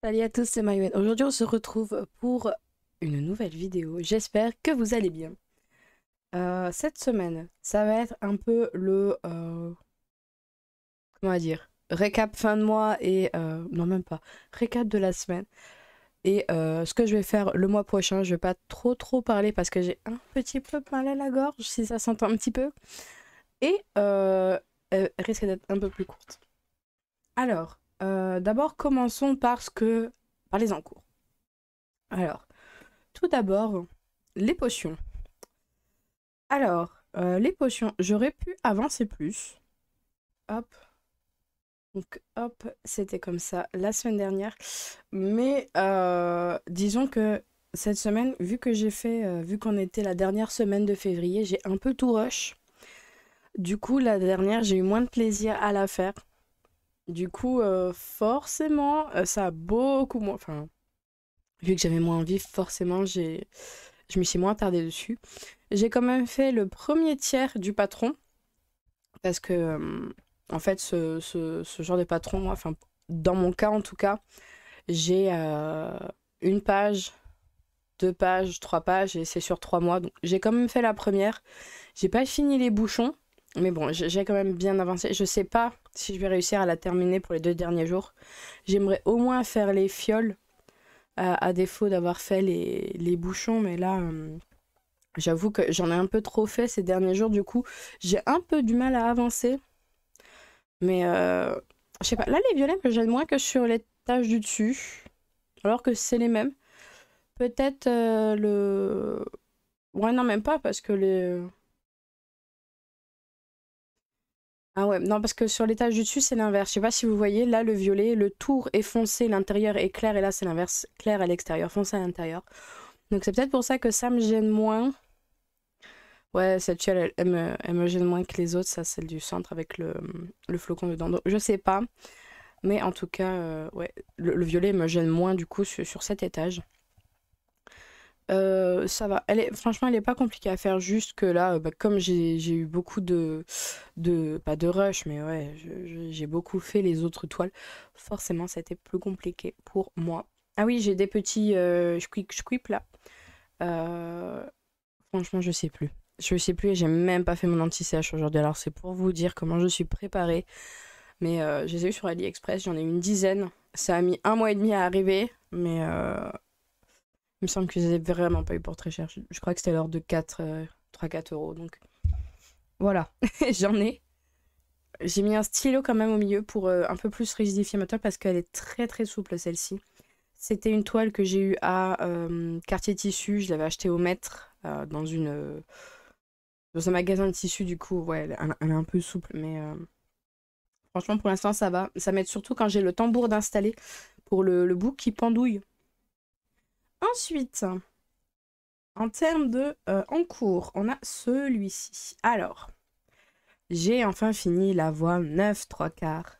Salut à tous, c'est Mayouen. Aujourd'hui, on se retrouve pour une nouvelle vidéo. J'espère que vous allez bien. Cette semaine, ça va être un peu comment dire, récap fin de mois et non même pas, récap de la semaine. Et ce que je vais faire le mois prochain, je vais pas trop parler parce que j'ai un petit peu mal à la gorge, si ça s'entend un petit peu. Et elle risque d'être un peu plus courte. Alors, d'abord, commençons par les encours. Alors, tout d'abord, les potions. Alors, les potions, j'aurais pu avancer plus. Hop. Donc, hop, c'était comme ça la semaine dernière. Mais disons que cette semaine, vu qu'on était la dernière semaine de février, j'ai un peu tout rush. Du coup, la dernière, j'ai eu moins de plaisir à la faire. Du coup, forcément, ça a beaucoup moins. Enfin, vu que j'avais moins envie, forcément, je me suis moins attardée dessus. J'ai quand même fait le premier tiers du patron. Parce que, en fait, ce genre de patron, moi, enfin, dans mon cas en tout cas, j'ai une page, deux pages, trois pages, et c'est sur 3 mois. Donc, j'ai quand même fait la première. J'ai pas fini les bouchons, mais bon, j'ai quand même bien avancé. Je sais pas si je vais réussir à la terminer pour les 2 derniers jours. J'aimerais au moins faire les fioles, à défaut d'avoir fait les bouchons, mais là, j'avoue que j'en ai un peu trop fait ces derniers jours. Du coup, j'ai un peu du mal à avancer. Mais je sais pas, là les violets me gênent moins que sur les taches du dessus. Alors que c'est les mêmes. Peut-être le... Ouais, non, même pas, parce que les... Ah ouais, non, parce que sur les taches du dessus, c'est l'inverse. Je sais pas si vous voyez, là le violet, le tour est foncé, l'intérieur est clair, et là c'est l'inverse, clair à l'extérieur, foncé à l'intérieur. Donc c'est peut-être pour ça que ça me gêne moins. Ouais, cette fiole, elle me gêne moins que les autres, ça, celle du centre avec le flocon dedans. Donc je sais pas. Mais en tout cas, ouais, le violet me gêne moins du coup sur cet étage. Ça va. Franchement, elle est pas compliquée à faire. Juste que là, bah, comme j'ai eu beaucoup pas de rush, mais ouais, j'ai beaucoup fait les autres toiles. Forcément, ça a été plus compliqué pour moi. Ah oui, j'ai des petits squip là. Euh, Franchement, je sais plus. Je sais plus et j'ai même pas fait mon anti-sèche aujourd'hui. Alors, c'est pour vous dire comment je suis préparée. Mais je les ai eu sur AliExpress, j'en ai eu une dizaine. Ça a mis 1 mois et demi à arriver, mais il me semble que je les ai vraiment pas eu pour très cher. Je crois que c'était l'ordre de 3-4 euros. Donc voilà, j'en ai. J'ai mis un stylo quand même au milieu pour un peu plus rigidifier ma toile parce qu'elle est très très souple celle-ci. C'était une toile que j'ai eue à Quartier Tissu, je l'avais achetée au mètre dans un magasin de tissu. Du coup, ouais, elle est un peu souple, mais franchement pour l'instant ça va. Ça m'aide surtout quand j'ai le tambour d'installer pour le bout qui pendouille. Ensuite, en termes de en cours, on a celui-ci. Alors, j'ai enfin fini la voie 9 3 quarts.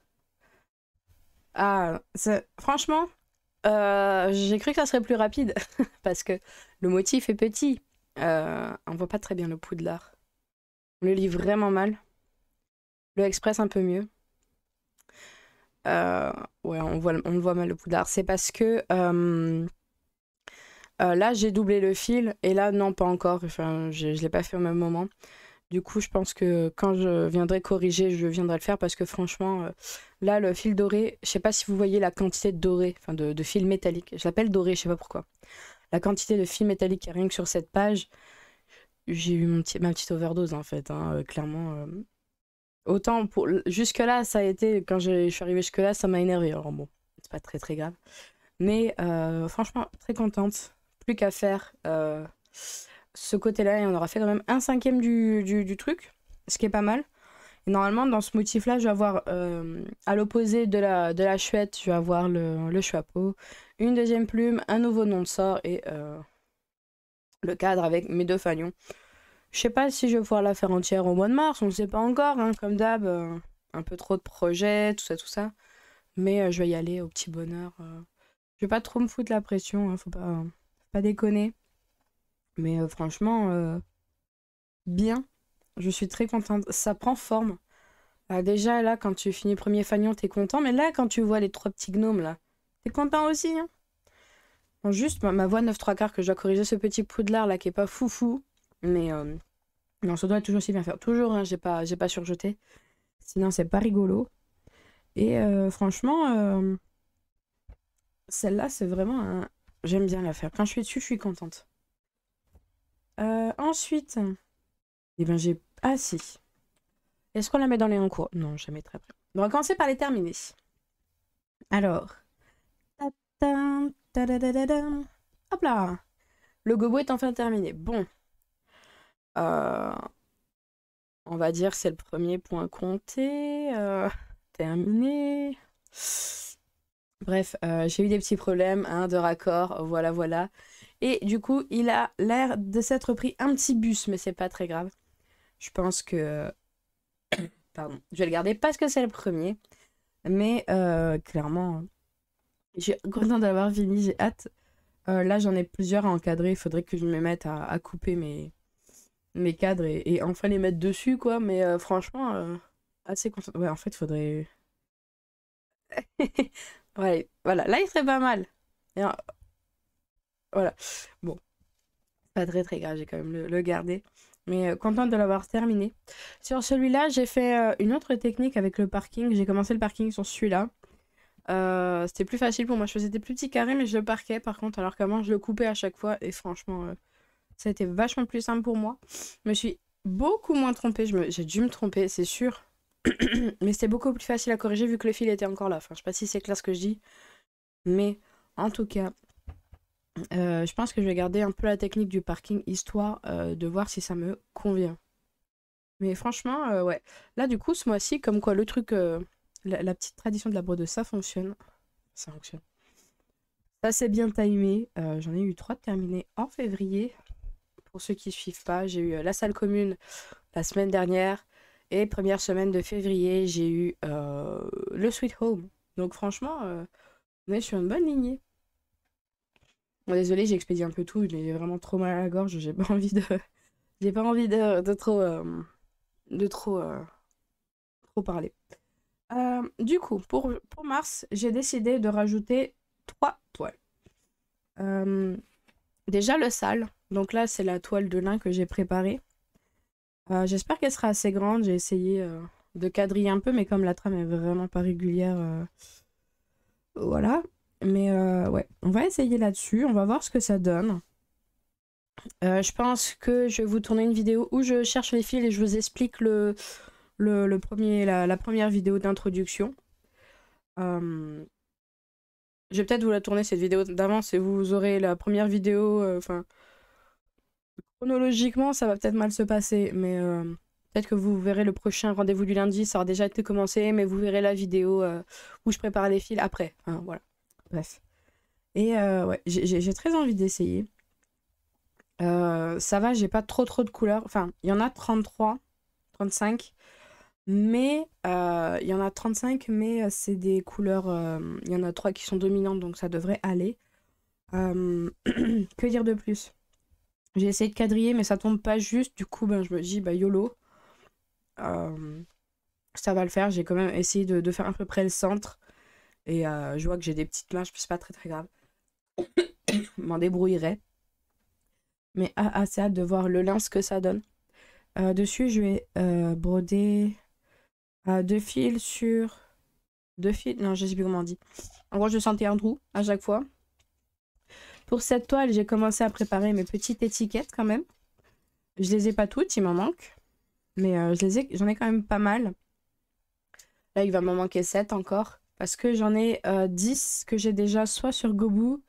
Ah, franchement, j'ai cru que ça serait plus rapide parce que le motif est petit. On voit pas très bien le Poudlard. On le lit vraiment mal. Le Express un peu mieux. Euh, ouais, on le voit mal le Poudlard. C'est parce que là j'ai doublé le fil et là non pas encore. Enfin, je l'ai pas fait au même moment. Du coup, je pense que quand je viendrai corriger, je viendrai le faire parce que franchement, là, le fil doré, je sais pas si vous voyez la quantité de doré, enfin de fil métallique. Je l'appelle doré, je sais pas pourquoi. La quantité de fil métallique qu'il y a rien que sur cette page, j'ai eu ma petite overdose en fait, hein, clairement. Autant pour jusque-là, ça a été, quand je suis arrivée jusque-là, ça m'a énervé. Alors bon, c'est pas très très grave. Mais franchement, très contente. Plus qu'à faire. Ce côté-là et on aura fait quand même un cinquième du truc, ce qui est pas mal. Et normalement, dans ce motif-là, je vais avoir, à l'opposé de la chouette, je vais avoir le chapeau, une deuxième plume, un nouveau nom de sort et le cadre avec mes deux fanions. Je sais pas si je vais pouvoir la faire entière au mois de mars, on ne sait pas encore, hein, comme d'hab, un peu trop de projets, tout ça, tout ça. Mais je vais y aller au petit bonheur. Je vais pas trop me foutre la pression, hein, faut pas déconner. Mais franchement, bien. Je suis très contente. Ça prend forme. Déjà, là, quand tu finis le premier fanion, t'es content. Mais là, quand tu vois les trois petits gnomes, là, T'es content aussi, hein? Bon, juste ma voix 9 3 quarts que je dois corriger ce petit poudlard là qui est pas foufou. Mais non, ça doit être toujours aussi bien faire. Toujours, hein, j'ai pas surjeté. Sinon, c'est pas rigolo. Et franchement, celle-là, c'est vraiment un... J'aime bien la faire. Quand je suis dessus, je suis contente. Ensuite, eh ben j'ai... Ah si. Est-ce qu'on la met dans les encours? Non, jamais très près. On va commencer par les terminer. Alors. Ta-ta, ta-da-da-da-da. Hop là. Le gobo est enfin terminé. Bon. Euh, on va dire c'est le premier point compté. Terminé. Bref, j'ai eu des petits problèmes hein, de raccord. Voilà, voilà. Et du coup, il a l'air de s'être pris un petit bus, mais c'est pas très grave. Je pense que... Pardon. Je vais le garder parce que c'est le premier. Mais clairement, j'ai content d'avoir fini, j'ai hâte. Là, j'en ai plusieurs à encadrer. Il faudrait que je me mette à couper mes cadres et enfin les mettre dessus, quoi. Mais franchement, assez content. Ouais, en fait, il faudrait... Ouais, voilà. Là, il serait pas mal. Et, voilà. Bon, pas très très grave, j'ai quand même le garder. Mais contente de l'avoir terminé. Sur celui-là, j'ai fait une autre technique avec le parking. J'ai commencé le parking sur celui-là. C'était plus facile pour moi. Je faisais des plus petits carrés, mais je le parquais par contre, alors qu'avant, je le coupais à chaque fois. Et franchement, ça a été vachement plus simple pour moi. Je me suis beaucoup moins trompée. J'ai dû me tromper, c'est sûr. Mais c'était beaucoup plus facile à corriger vu que le fil était encore là. Enfin, je sais pas si c'est clair ce que je dis. Mais en tout cas, je pense que je vais garder un peu la technique du parking histoire de voir si ça me convient. Mais franchement, ouais. Là, du coup, ce mois-ci, comme quoi le truc, la petite tradition de la brodeuse, ça fonctionne. Ça fonctionne. Ça, c'est bien timé. J'en ai eu 3 de terminés en février. Pour ceux qui ne suivent pas, j'ai eu la salle commune la semaine dernière. Et première semaine de février, j'ai eu le Sweet Home. Donc franchement, on est sur une bonne lignée. Bon, désolée, j'ai expédié un peu tout. J'ai vraiment trop mal à la gorge. J'ai pas envie de... J'ai pas envie de trop... de trop... trop parler. Du coup, pour mars, j'ai décidé de rajouter 3 toiles. Déjà le sale. Donc là, c'est la toile de lin que j'ai préparée. J'espère qu'elle sera assez grande. J'ai essayé de quadriller un peu, mais comme la trame est vraiment pas régulière, voilà. Mais ouais, on va essayer là-dessus. On va voir ce que ça donne. Je pense que je vais vous tourner une vidéo où je cherche les fils et je vous explique la première vidéo d'introduction. Je vais peut-être vous la tourner cette vidéo d'avance et vous aurez la première vidéo. Enfin, chronologiquement, ça va peut-être mal se passer, mais peut-être que vous verrez le prochain rendez-vous du lundi, ça aura déjà été commencé, mais vous verrez la vidéo où je prépare les fils après. Enfin, voilà. Bref. Et ouais, j'ai très envie d'essayer. Ça va, j'ai pas trop de couleurs. Enfin, il y en a 33, 35. Mais il y en a 35, mais c'est des couleurs. Il y en a 3 qui sont dominantes, donc ça devrait aller. Que dire de plus? J'ai essayé de quadriller, mais ça tombe pas juste. Du coup, ben, je me dis, bah YOLO. Ça va le faire. J'ai quand même essayé de faire à peu près le centre. Et je vois que j'ai des petites mains, c'est pas très très grave. Je m'en débrouillerai. Mais assez hâte de voir le lin, ce que ça donne. Dessus, je vais broder 2 fils sur 2 fils. Non, je sais plus comment on dit. En gros, je sentais un trou à chaque fois. Pour cette toile, j'ai commencé à préparer mes petites étiquettes quand même. Je les ai pas toutes, il m'en manque. Mais j'en ai quand même pas mal. Là, il va m'en manquer 7 encore. Parce que j'en ai 10 que j'ai déjà soit sur Gobu,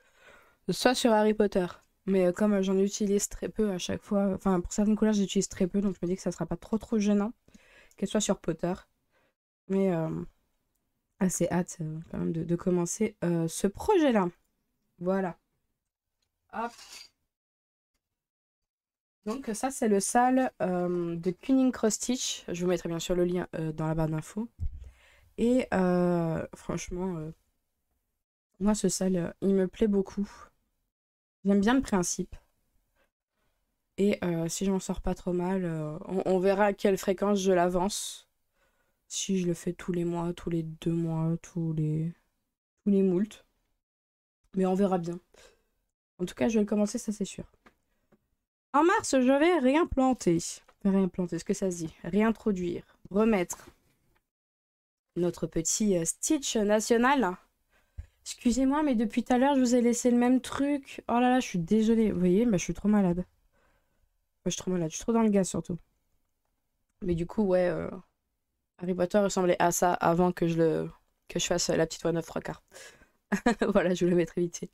soit sur Harry Potter. Mais comme j'en utilise très peu à chaque fois, enfin pour certaines couleurs j'utilise très peu, donc je me dis que ça sera pas trop gênant qu'elle soit sur Potter. Mais assez hâte quand même de commencer ce projet-là. Voilà. Hop. Donc ça c'est le sale de Cunning Cross Stitch. Je vous mettrai bien sûr le lien dans la barre d'infos. Et franchement, moi ce sale, il me plaît beaucoup. J'aime bien le principe. Et si j'en sors pas trop mal, on verra à quelle fréquence je l'avance. Si je le fais tous les mois, tous les 2 mois, tous les moultes. Mais on verra bien. En tout cas, je vais le commencer, ça c'est sûr. En mars, je vais réimplanter. Réimplanter, est-ce que ça se dit? Réintroduire. Remettre notre petit Stitch national. Excusez-moi, mais depuis tout à l'heure, je vous ai laissé le même truc. Oh là là, je suis désolée. Vous voyez, bah, je suis trop malade. Je suis trop malade, je suis trop dans le gaz surtout. Mais du coup, ouais, Harry Potter ressemblait à ça avant que je fasse la petite voix 9 3 quarts. Voilà, je vous le mettrai vite fait.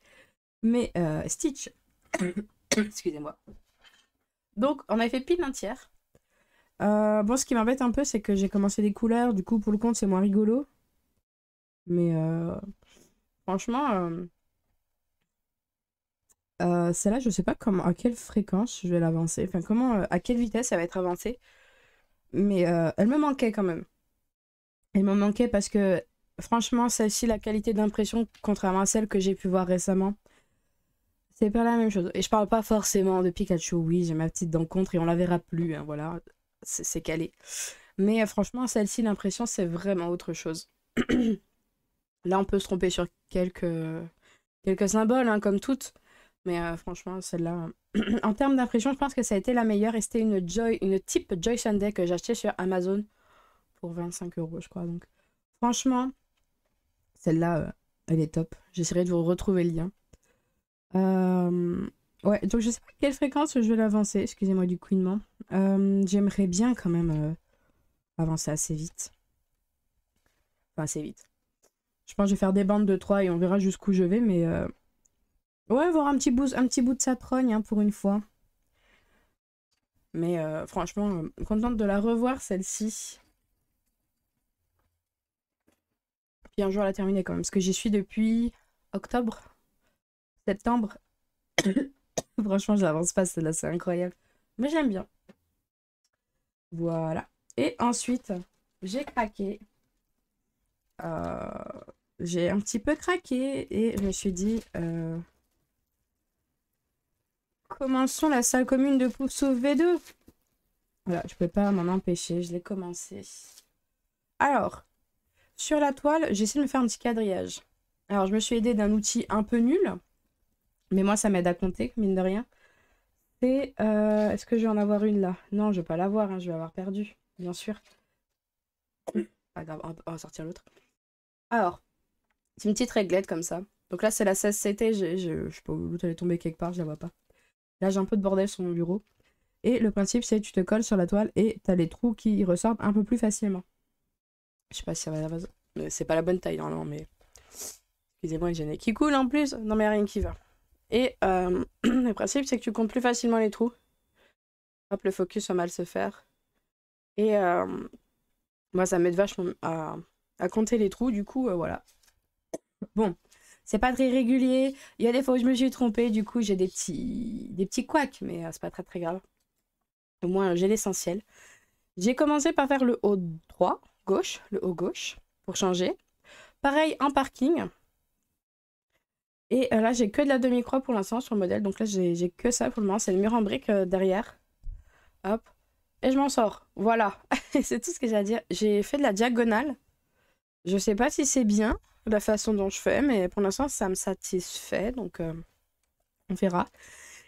Mais Stitch. Excusez-moi. Donc, on a fait pile un tiers. Bon, ce qui m'embête un peu, c'est que j'ai commencé des couleurs. Du coup, pour le compte, c'est moins rigolo. Mais franchement, celle-là, je sais pas comment, à quelle fréquence je vais l'avancer. Enfin, comment, à quelle vitesse elle va être avancée. Mais elle me manquait quand même. Elle me manquait parce que, franchement, celle-ci, la qualité d'impression, contrairement à celle que j'ai pu voir récemment, c'est pas la même chose. Et je parle pas forcément de Pikachu. Oui, j'ai ma petite dent contre et on la verra plus. Hein, voilà, c'est calé. Mais franchement, celle-ci, l'impression, c'est vraiment autre chose. Là, on peut se tromper sur quelques symboles, hein, comme toutes. Mais franchement, celle-là, en termes d'impression, je pense que ça a été la meilleure. Et c'était une type Joy Sunday que j'ai acheté sur Amazon pour 25 €, je crois. Donc, franchement, celle-là, elle est top. J'essaierai de vous retrouver le lien. Ouais, donc je sais pas à quelle fréquence je vais l'avancer. Excusez-moi du couinement. J'aimerais bien quand même avancer assez vite. Enfin, assez vite. Je pense que je vais faire des bandes de 3 et on verra jusqu'où je vais, mais ouais, voir un petit bout de sa trogne, hein, pour une fois. Mais franchement, contente de la revoir, celle-ci. Puis un jour la terminer quand même, parce que j'y suis depuis octobre, septembre. Franchement, je l'avance pas, celle-là, c'est incroyable. Mais j'aime bien. Voilà. Et ensuite, j'ai craqué. J'ai un petit peu craqué et je me suis dit... commençons la salle commune de Pousseau V2. Voilà, je peux pas m'en empêcher, je l'ai commencé. Alors, sur la toile, j'ai essayé de me faire un petit quadrillage. Alors, je me suis aidée d'un outil un peu nul, mais moi, ça m'aide à compter, mine de rien. C'est... est-ce que je vais en avoir une là? Non, je vais pas l'avoir, hein, je vais avoir perdu, bien sûr. Pas grave, on va sortir l'autre. Alors, c'est une petite réglette comme ça. Donc là, c'est la 16CT, je sais pas où elle est tombée quelque part, je la vois pas. Là, j'ai un peu de bordel sur mon bureau. Et le principe, c'est que tu te colles sur la toile et t'as les trous qui ressortent un peu plus facilement. Je sais pas si ça va la base. C'est pas la bonne taille, normalement, mais... Excusez-moi, j'ai le nez qui coule en plus. Non, mais rien qui va. Et le principe, c'est que tu comptes plus facilement les trous. Hop, le focus va mal se faire. Et moi, ça m'aide vachement à compter les trous. Du coup, voilà. Bon, c'est pas très régulier. Il y a des fois où je me suis trompée. Du coup, j'ai des petits couacs, mais c'est pas très très grave. Au moins, j'ai l'essentiel. J'ai commencé par faire le haut droit, gauche, le haut gauche, pour changer. Pareil, en parking. Et là, j'ai que de la demi-croix pour l'instant sur le modèle. Donc là, j'ai que ça pour le moment. C'est le mur en brique derrière. Hop. Et je m'en sors. Voilà. C'est tout ce que j'ai à dire. J'ai fait de la diagonale. Je sais pas si c'est bien la façon dont je fais, mais pour l'instant, ça me satisfait. Donc, on verra.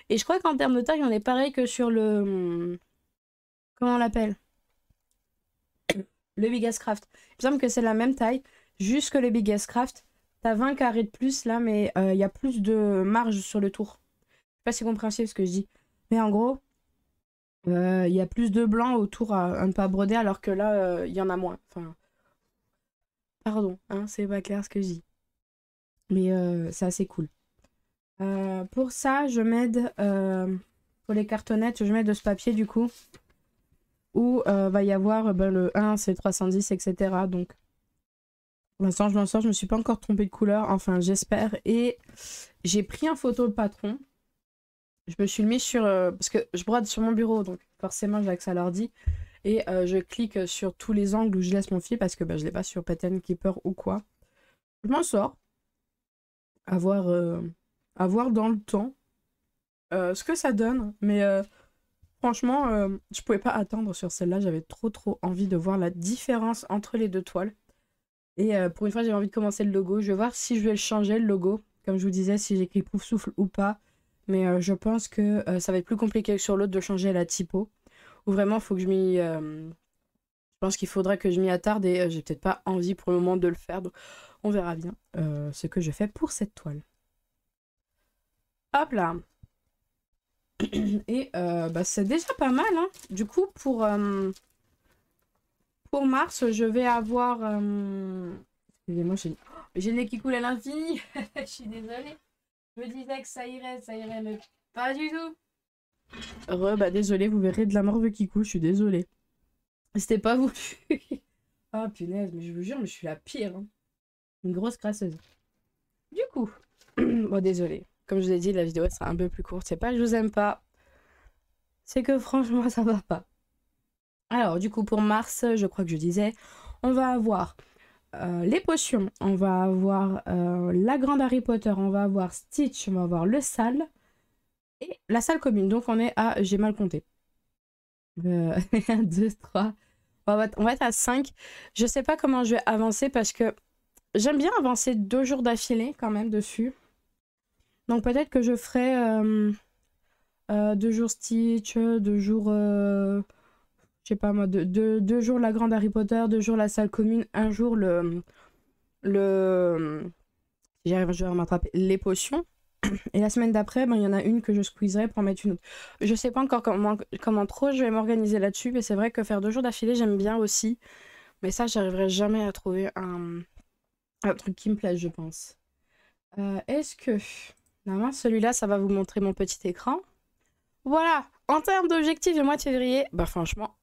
Et je crois qu'en termes de taille, on est pareil que sur le... Comment on l'appelle? Le Biggest Craft. Il me semble que c'est la même taille. Juste que le Biggest Craft, t'as 20 carrés de plus là, mais il y a plus de marge sur le tour. Je sais pas si c'est compréhensible ce que je dis. Mais en gros, il y a plus de blanc autour à ne pas broder, alors que là, il y en a moins. Enfin, pardon, hein, c'est pas clair ce que je dis. Mais c'est assez cool. Pour ça, je m'aide, pour les cartonnettes, je mets de ce papier du coup, où va y avoir le 1, c'est 310, etc. Donc, pour l'instant, je m'en sors, je me suis pas encore trompée de couleur, enfin, j'espère. Et j'ai pris en photo le patron. Je me suis mis sur... parce que je brode sur mon bureau, donc forcément, j'ai accès à l'ordi. Et je clique sur tous les angles où je laisse mon fil, parce que je l'ai pas sur Pattern Keeper ou quoi. Je m'en sors. À voir dans le temps ce que ça donne. Mais franchement, je pouvais pas attendre sur celle-là. J'avais trop envie de voir la différence entre les deux toiles. Et pour une fois, j'avais envie de commencer le logo. Je vais voir si je vais le changer, le logo. comme je vous disais, si j'écris pouf souffle ou pas. Mais je pense que ça va être plus compliqué que sur l'autre de changer la typo. Ou vraiment, faut que je m'y... je pense qu'il faudra que je m'y attarde et j'ai peut-être pas envie pour le moment de le faire. Donc on verra bien ce que je fais pour cette toile. Hop là. Et bah, c'est déjà pas mal. Hein. Du coup, pour mars, je vais avoir... Excusez-moi, j'ai le nez qui coule à l'infini. Je suis désolée. Je me disais que ça irait, mais pas du tout. Bah désolée, vous verrez de la morve qui coule, je suis désolée. C'était pas voulu. Ah punaise, mais je vous jure, mais je suis la pire. Hein. Une grosse crasseuse. Du coup, bon désolée. Comme je vous ai dit, la vidéo sera un peu plus courte. C'est pas que je vous aime pas. C'est que franchement, ça va pas. Alors, du coup, pour mars, je crois que je disais, on va avoir les potions, on va avoir la grande Harry Potter, on va avoir Stitch, on va avoir le sale et la salle commune. Donc, on est à, j'ai mal compté. 1, 2, 3. On va être à 5. Je sais pas comment je vais avancer parce que j'aime bien avancer 2 jours d'affilée quand même dessus. Donc, peut-être que je ferai 2 jours Stitch, 2 jours. Je sais pas moi, 2 jours la grande Harry Potter, 2 jours la salle commune, un jour si j'arrive, je vais m'attraper les potions. Et la semaine d'après, ben, y en a une que je squeezerai pour en mettre une autre. Je sais pas encore comment trop je vais m'organiser là-dessus, mais c'est vrai que faire 2 jours d'affilée, j'aime bien aussi. Mais ça, j'arriverai jamais à trouver un truc qui me plaise, je pense. Est-ce que... Normalement, celui-là, ça va vous montrer mon petit écran. Voilà, en termes d'objectifs du mois de février, bah franchement,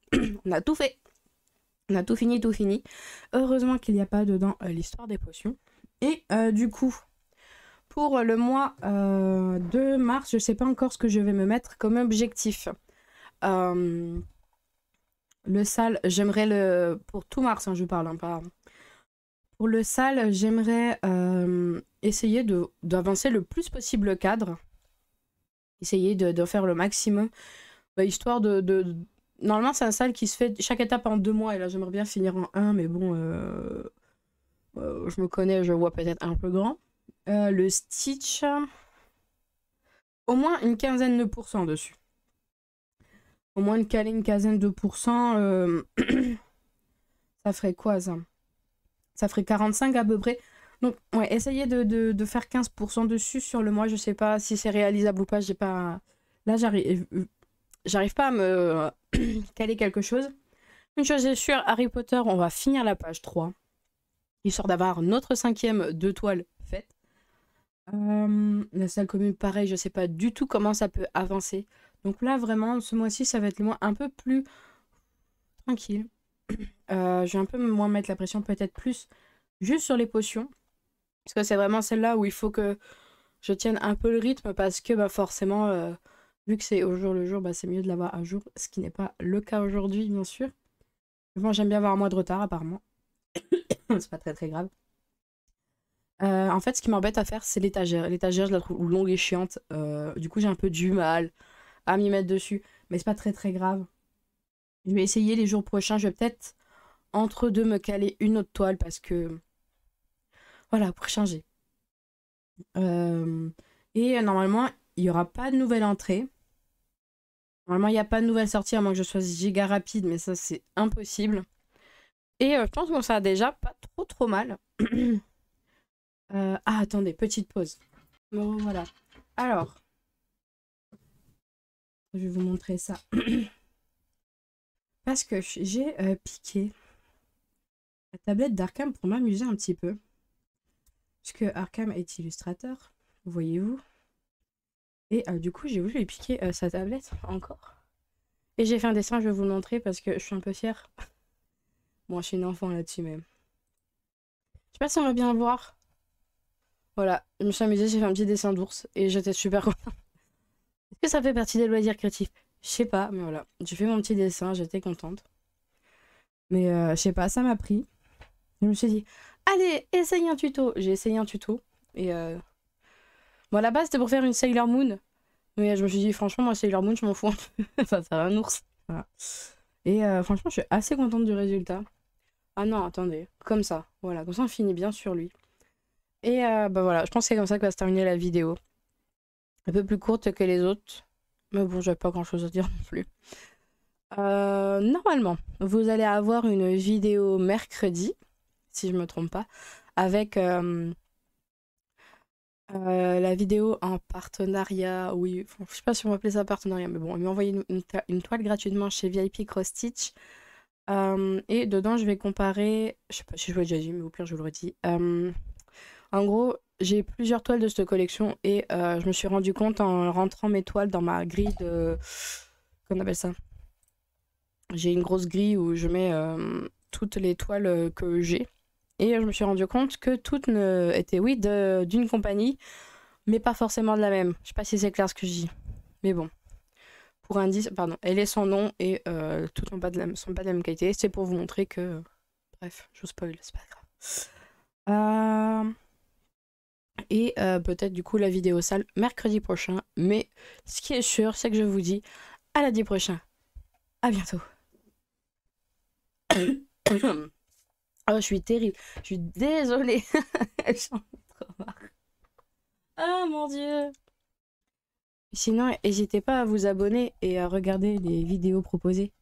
on a tout fait. On a tout fini, tout fini. Heureusement qu'il n'y a pas dedans l'histoire des potions. Et du coup, pour le mois de mars, je sais pas encore ce que je vais me mettre comme objectif. Le sale, j'aimerais pour tout mars, hein, je parle, hein, pas... Pour le sale, j'aimerais essayer d'avancer le plus possible le cadre. Essayer de faire le maximum. Bah, histoire de... Normalement, c'est un sale qui se fait chaque étape en 2 mois. Et là, j'aimerais bien finir en 1. Mais bon, je me connais, je vois peut-être un peu grand. Le Stitch... Au moins une quinzaine de pourcents dessus. Au moins une quinzaine de pourcents. Ça ferait quoi, ça? Ça ferait 45 à peu près. Donc, ouais, essayez de faire 15% dessus sur le mois. Je sais pas si c'est réalisable ou pas. J'ai pas... Là, j'arrive pas à me caler quelque chose. Une chose est sûre, Harry Potter, on va finir la page 3. Histoire d'avoir notre 5e 2 toiles faite. La salle commune, pareil, je sais pas du tout comment ça peut avancer. Donc là, vraiment, ce mois-ci, ça va être le mois un peu plus tranquille. Je vais un peu moins mettre la pression, peut-être plus juste sur les potions. Parce que c'est vraiment celle-là où il faut que je tienne un peu le rythme. Parce que bah, forcément, vu que c'est au jour le jour, bah, c'est mieux de l'avoir à jour. Ce qui n'est pas le cas aujourd'hui, bien sûr. Bon, j'aime bien avoir un mois de retard, apparemment. C'est pas très très grave. En fait, ce qui m'embête à faire, c'est l'étagère. L'étagère, je la trouve longue et chiante. Du coup, j'ai un peu du mal à m'y mettre dessus. Mais c'est pas très très grave. Je vais essayer les jours prochains. Je vais peut-être entre deux me caler une autre toile parce que... Voilà, pour changer. Et normalement, il n'y aura pas de nouvelle entrée. Normalement, il n'y a pas de nouvelle sortie à moins que je sois giga rapide. Mais ça, c'est impossible. Et je pense qu'on ça déjà pas trop mal. Ah, attendez, petite pause. Bon, voilà. Alors, je vais vous montrer ça. Parce que j'ai piqué la tablette d'Arkham pour m'amuser un petit peu. Puisque Arkham est illustrateur, voyez-vous. Et du coup, j'ai voulu lui piquer sa tablette encore. Et j'ai fait un dessin, je vais vous le montrer parce que je suis un peu fière. Bon, je suis une enfant là-dessus même. Je sais pas si on va bien voir. Voilà, je me suis amusée, j'ai fait un petit dessin d'ours et j'étais super contente. Est-ce que ça fait partie des loisirs créatifs? Je sais pas, mais voilà. J'ai fait mon petit dessin, j'étais contente. Mais je sais pas, ça m'a pris. Je me suis dit, allez, essaye un tuto. J'ai essayé un tuto. Et bon, à la base, c'était pour faire une Sailor Moon. Mais je me suis dit, franchement, moi, Sailor Moon, je m'en fous un peu. Ça va faire un ours. Voilà. Et franchement, je suis assez contente du résultat. Ah non, attendez. Comme ça. Voilà, comme ça, on finit bien sur lui. Et bah voilà, je pense que c'est comme ça que va se terminer la vidéo. Un peu plus courte que les autres. Mais bon, j'avais pas grand chose à dire non plus. Normalement, vous allez avoir une vidéo mercredi, si je me trompe pas, avec la vidéo en partenariat. Oui, enfin, je sais pas si on va appeler ça partenariat, mais bon, on m'a envoyé une toile gratuitement chez VIP Cross Stitch. Et dedans, je vais comparer. Je sais pas si je vous l'ai déjà dit, mais au pire, je vous le redis. En gros, j'ai plusieurs toiles de cette collection et je me suis rendu compte en rentrant mes toiles dans ma grille de. Qu'on appelle ça? J'ai une grosse grille où je mets toutes les toiles que j'ai. Et je me suis rendu compte que toutes étaient, oui, d'une compagnie, mais pas forcément de la même. Je sais pas si c'est clair ce que je dis. Mais bon. Pour indice, pardon, elle est sans nom et toutes sont pas de la même qualité. C'est pour vous montrer que. Bref, je vous spoil, c'est pas grave. Et peut-être du coup la vidéo sale mercredi prochain. Mais ce qui est sûr, c'est que je vous dis à lundi prochain. À bientôt. Oh, je suis terrible. Je suis désolée. J'en ai trop marre. Ah mon dieu. Sinon, n'hésitez pas à vous abonner et à regarder les vidéos proposées.